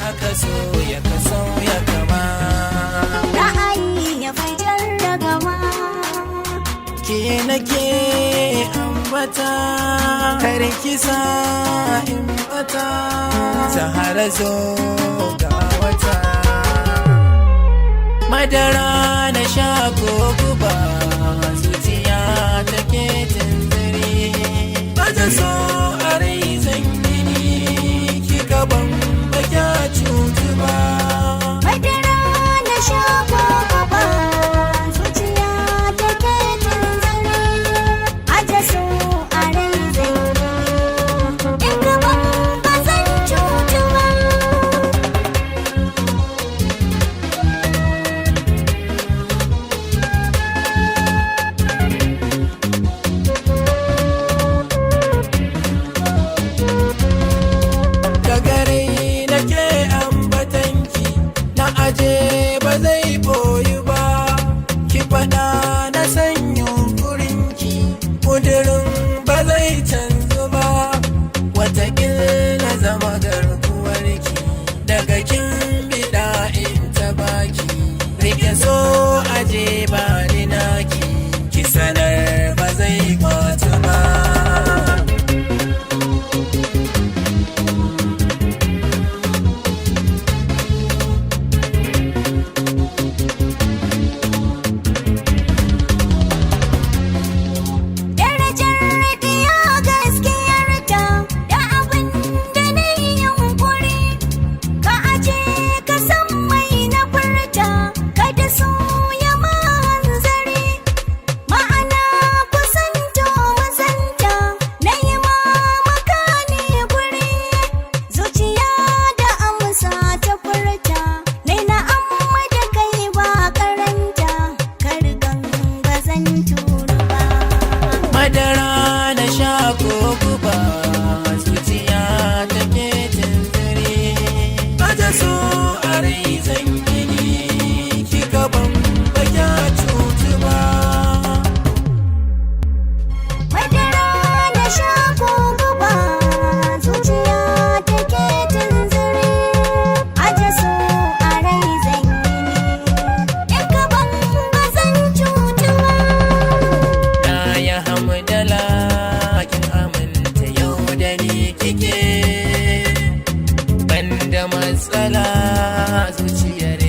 haka so ya kama ra'ayi ya fitar da gama ke nake ambata kar kisa in bata Zahara zo ga wata madara na sha ko guba zuciya take tunziri bata so a rai zan gini kika ban baka cutu ba madara na sha ko gaba zuciya take tunziri aje so a rai zai in gaban ba zan cutu ba aje ba zai boyu ba ki faɗa na san yunkurinki ƙudurin ba zai canzu ba wataƙila zama garkuwarki daga kin biɗa in ta baki rike so aje ba ni naki ki sanar ba zai kwata ba madara na sha ko guba zuciya take tunziri aje so a rai zan gini kika ban baka cutu ba madara na sha ko guba zuciya take tunziri aje so a rai zan gini in gaban ba zan cutu ba ya hamdala kin aminta yau da ni kike banda matsala zuciyar